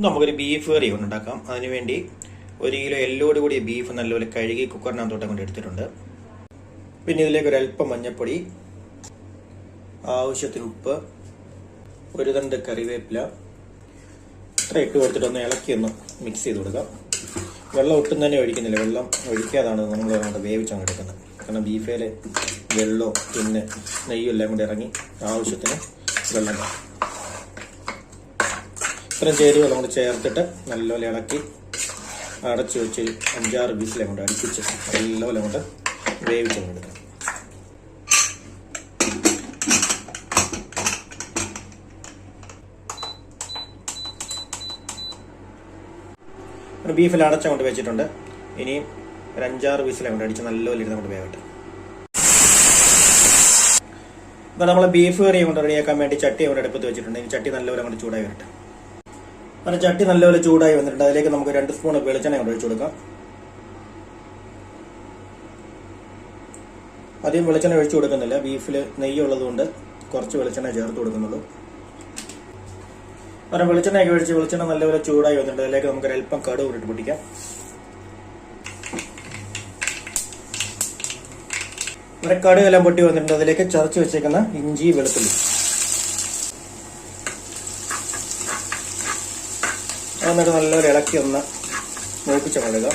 നമുക്കൊരു ബീഫ് കറി ഉണ്ടാക്കാം. അതിനുവേണ്ടി 1 കിലോ എല്ലോട് കൂടിയ ബീഫ് നല്ലപോലെ കഴുകി കുക്കറിനകത്തോട്ടം കൊണ്ട് എടുത്തിട്ടുണ്ട്. പിന്നെ ഇതിലേക്ക് ഒരല്പം മഞ്ഞൾപ്പൊടി, ആവശ്യത്തിന് ഉപ്പ്, 1 തണ്ട് കറിവേപ്പില ഇത്ര ഇട്ട് കൊടുത്തിട്ട് ഒന്ന് ഇളക്കി മിക്സ് ചെയ്ത് കൊടുക്കാം. വെള്ളം ഒട്ടും തന്നെ ഒഴിക്കുന്നില്ല, വെള്ളം ഒഴിക്കാതാണ് നമ്മൾ അങ്ങോട്ട് വേവിച്ചങ്ങ് എടുക്കുന്നത്. കാരണം ബീഫിലെ വെള്ളവും പിന്നെ നെയ്യും എല്ലാം കൂടി ഇറങ്ങി ആവശ്യത്തിന് വെള്ളം കാണും. ഇത്രയും ചേരുവ നമ്മൾ ചേർത്തിട്ട് നല്ലപോലെ ഇളക്കി അടച്ചു വെച്ച് 5-6 വിസിലെ കൊണ്ട് അടുപ്പിച്ച് നല്ലപോലെ കൊണ്ട് വേവിച്ച് കൊടുക്കാം. ബീഫിൽ അടച്ചങ്ങോട്ട് വെച്ചിട്ടുണ്ട്. ഇനിയും 5-6 വിസിലെ കൊണ്ട് അടിച്ച് നല്ലപോലെ ഇരുന്ന് കൊണ്ട് വേവട്ടെ. ഇപ്പം നമ്മൾ ബീഫ് കറി കൊണ്ട് റെഡിയാക്കാൻ വേണ്ടി ചട്ടി കൊണ്ട് അടുപ്പത്ത് വെച്ചിട്ടുണ്ട്. ഇനി ചട്ടി നല്ലപോലെ കൊണ്ട് ചൂടായി വരട്ടെ. അങ്ങനെ ചട്ടി നല്ലപോലെ ചൂടായി വന്നിട്ടുണ്ട്. അതിലേക്ക് നമുക്ക് 2 സ്പൂൺ വെളിച്ചെണ്ണ കൊണ്ട് ഒഴിച്ചു കൊടുക്കാം. അധികം വെളിച്ചെണ്ണ ഒഴിച്ചു കൊടുക്കുന്നില്ല, ബീഫിൽ നെയ്യുള്ളത് കൊണ്ട് കുറച്ച് വെളിച്ചെണ്ണ ചേർത്ത് കൊടുക്കുന്നുള്ളൂ. അങ്ങനെ വെളിച്ചെണ്ണയൊക്കെ ഒഴിച്ച് വെളിച്ചെണ്ണ നല്ലപോലെ ചൂടായി വന്നിട്ടുണ്ട്. അതിലേക്ക് നമുക്ക് ഒരല്പം കടുക് ഇട്ട് പൊട്ടിക്കാം. അങ്ങനെ കടുകെല്ലാം പൊട്ടി വന്നിട്ടുണ്ട്. അതിലേക്ക് ചതച്ച് വെച്ചേക്കുന്ന ഇഞ്ചി വെളുത്തുള്ളി എന്നിട്ട് നല്ലൊരു ഇളക്കി മൂപ്പിച്ച് കൊടുക്കുക.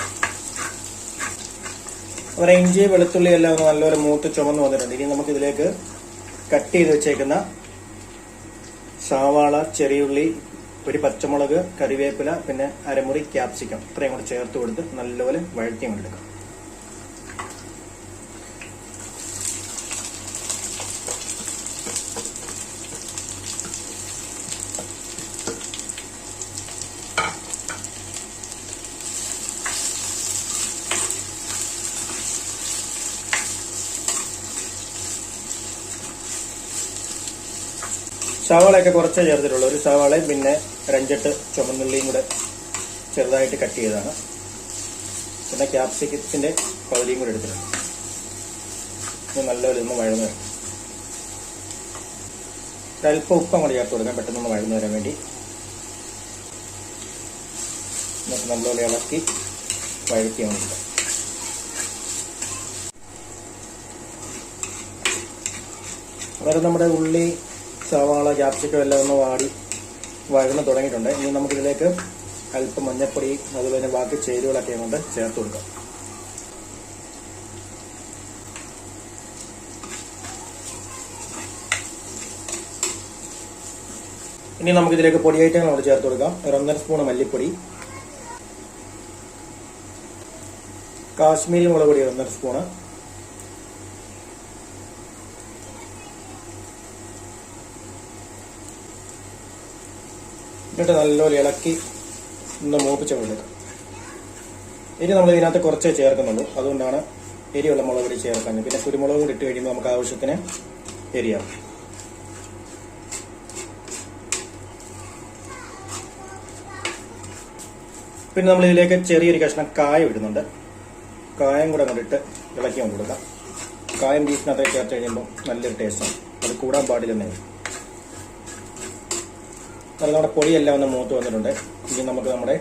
അങ്ങനെ ഇഞ്ചി വെളുത്തുള്ളി എല്ലാം നല്ലപോലെ മൂത്ത് ചുമന്ന് വന്നിട്ടുണ്ട്. ഇനി നമുക്കിതിലേക്ക് കട്ട് ചെയ്ത് വെച്ചേക്കുന്ന സവാള, ചെറിയുള്ളി, 1 പച്ചമുളക്, കറിവേപ്പില, പിന്നെ അരമുറി ക്യാപ്സിക്കം ഇത്രയും കൂടെ ചേർത്ത് കൊടുത്ത് നല്ലപോലെ വഴറ്റി കൊണ്ടെടുക്കാം. സവാളയൊക്കെ കുറച്ചേ ചേർത്തിട്ടുള്ളൂ. 1 സവാളയും പിന്നെ 5-8 ചുമന്നുള്ളിയും കൂടെ ചെറുതായിട്ട് കട്ട് ചെയ്തതാണ്. പിന്നെ ക്യാപ്സിക്കത്തിന്റെ പകുതിയും കൂടെ എടുത്തിട്ടുണ്ട്. ഇത് നല്ലപോലെ വഴന്നു വരും. ഒരല്പം ഉപ്പം കൂടെ ചേർത്ത് കൊടുക്കാം, പെട്ടെന്ന് വഴന്നു വരാൻ വേണ്ടി. എന്നിട്ട് നല്ലപോലെ ഇളക്കി വഴറ്റി കൊടുക്കാം. അതായത് നമ്മുടെ ഉള്ളി, സവാള, ക്യാപ്സിക്കം എല്ലാം ഒന്ന് വഴന്ന് തുടങ്ങിയിട്ടുണ്ട്. ഇനി നമുക്കിതിലേക്ക് അല്പം മഞ്ഞൾപ്പൊടി, അതുപോലെ തന്നെ ബാക്കി ചേരുവകളൊക്കെ കൊണ്ട് ചേർത്ത് കൊടുക്കാം. ഇനി നമുക്കിതിലേക്ക് പൊടി ഐറ്റങ്ങൾ കൊണ്ട് ചേർത്ത് കൊടുക്കാം. 1.5 സ്പൂൺ മല്ലിപ്പൊടി, കാശ്മീരി മുളക് പൊടി 1.5 സ്പൂണ്, എന്നിട്ട് നല്ലപോലെ ഇളക്കി മൂപ്പിച്ച് കൊടുക്കാം. ഇനി നമ്മൾ ഇതിനകത്ത് കുറച്ചേ ചേർക്കുന്നുള്ളൂ, അതുകൊണ്ടാണ് എരിയുള്ള മുളക് പൊടി ചേർക്കുന്നത്. പിന്നെ കുരുമുളക് കൂടി ഇട്ട് കഴിയുമ്പോൾ നമുക്ക് ആവശ്യത്തിന് എരിയാവും. പിന്നെ നമ്മൾ ഇതിലേക്ക് ചെറിയൊരു കഷ്ണം കായം ഇടുന്നുണ്ട്. കായം കൂടെ കൊണ്ടിട്ട് ഇളക്കി കൊണ്ട് കൊടുക്കാം. കായം ബീഫിനകത്തേക്ക് ചേർത്ത് കഴിയുമ്പോൾ നല്ലൊരു ടേസ്റ്റാണ്, അത് കൂടാൻ പാടില്ലെന്നേ. അത് നമ്മുടെ പൊടിയെല്ലാം ഒന്ന് മൂത്ത് വന്നിട്ടുണ്ട്. ഇനി നമുക്ക് നമ്മുടെ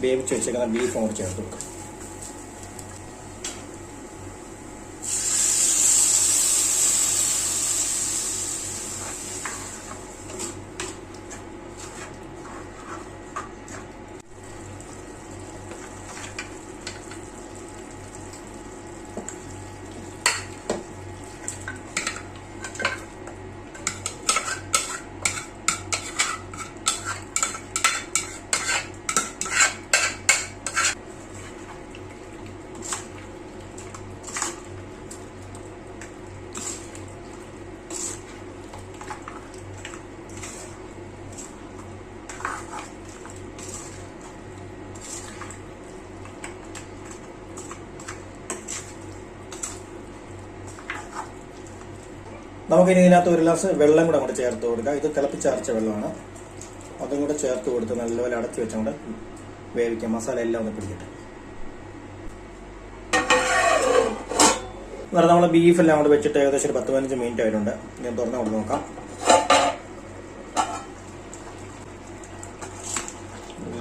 വേവിച്ച് വെച്ചേക്കുന്ന ബീഫ് അങ്ങോട്ട് ചേർത്ത് കൊടുക്കാം. നമുക്കിനി ഇതിനകത്ത് 1 ഗ്ലാസ് വെള്ളം കൂടെ അങ്ങോട്ട് ചേർത്ത് കൊടുക്കാം. ഇത് തിളപ്പിച്ചരച്ച വെള്ളമാണ്. അതും കൂടെ ചേർത്ത് കൊടുത്ത് നല്ലപോലെ അടച്ചു വെച്ചുകൊണ്ട് വേവിക്കാം. മസാല എല്ലാം ഒന്ന് പിടിക്കട്ടെ. നമ്മൾ ബീഫെല്ലാം കൂടെ വെച്ചിട്ട് ഏകദേശം ഒരു 10-15 മിനിറ്റ് ആയിട്ടുണ്ട്. ഞാൻ തുറന്നു കൊണ്ട് നോക്കാം.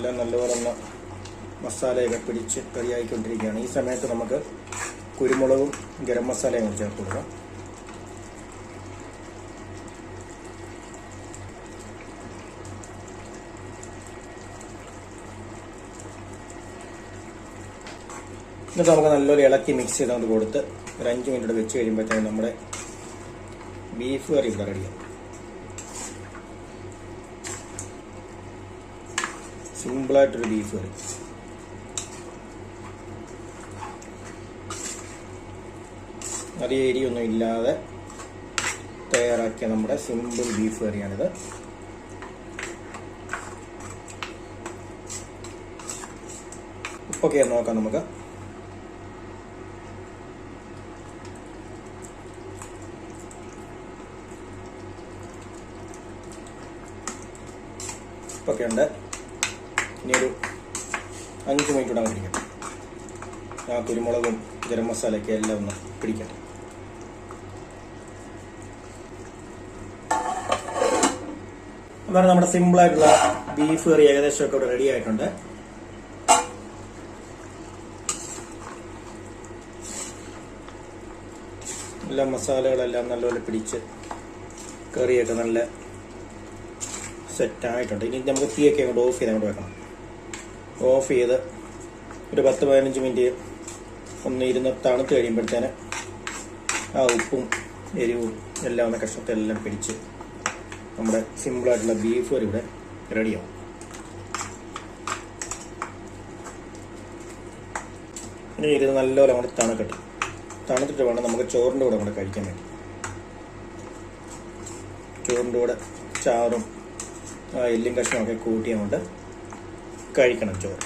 എല്ലാം നല്ലപോലെ ഒന്ന് മസാലയൊക്കെ പിടിച്ച് റെഡിയായിക്കൊണ്ടിരിക്കുകയാണ്. ഈ സമയത്ത് നമുക്ക് കുരുമുളകും ഗരം മസാലയും കൂടി ചേർത്ത് കൊടുക്കാം. എന്നിട്ട് നമുക്ക് നല്ലൊരു ഇളക്കി മിക്സ് ചെയ്തുകൊണ്ട് കൊടുത്ത് ഒരു 5 മിനിറ്റ് വെച്ച് കഴിയുമ്പോഴത്തേക്കും നമ്മുടെ ബീഫ് കറി ഇവിടെ റെഡിയാവും. സിമ്പിളായിട്ടൊരു ബീഫ് കറി. അധികം എരിയൊന്നും ഇല്ലാതെ തയ്യാറാക്കിയ നമ്മുടെ സിമ്പിൾ ബീഫ് കറിയാണിത്. ഉപ്പൊക്കെ നോക്കാം നമുക്ക്. ഉപ്പൊക്കെ ഉണ്ട്. ഇനി ഒരു 5 മിനിറ്റ് കൂടെ പിടിക്കണം. ആ കുരുമുളകും ഗരം മസാലയൊക്കെ എല്ലാം ഒന്ന് പിടിക്കട്ടെ. അതാണ് നമ്മുടെ സിമ്പിളായിട്ടുള്ള ബീഫ് കറി ഏകദേശം ഒക്കെ ഇവിടെ റെഡി ആയിട്ടുണ്ട്. എല്ലാ മസാലകളെല്ലാം നല്ലപോലെ പിടിച്ച് കറിയൊക്കെ നല്ല സെറ്റായിട്ടുണ്ട്. ഇനി നമുക്ക് തീയൊക്കെ അങ്ങോട്ട് ഓഫ് ചെയ്ത് അങ്ങോട്ട് വെക്കണം. ഓഫ് ചെയ്ത് ഒരു 10-15 മിനിറ്റ് ഒന്ന് ഇരുന്ന് തണുത്ത് കഴിയുമ്പോഴത്തേന് ആ ഉപ്പും എരിവും എല്ലാം ഒന്ന് കഷ്ണത്തെല്ലാം പിടിച്ച് നമ്മുടെ സിമ്പിളായിട്ടുള്ള ബീഫ് കറി ഇവിടെ റെഡിയാവും. ഇനി ഇരുന്ന് നല്ലപോലെ അങ്ങോട്ട് തണുക്കട്ടെ. തണുത്തിട്ട് വേണം നമുക്ക് ചോറിൻ്റെ കൂടെ അങ്ങോട്ട് കഴിക്കാൻ വേണ്ടി. ചോറിൻ്റെ കൂടെ ചാറും എല്ലും കഷ്ണമൊക്കെ കൂട്ടി അങ്ങോട്ട് കഴിക്കണം ചോറ്.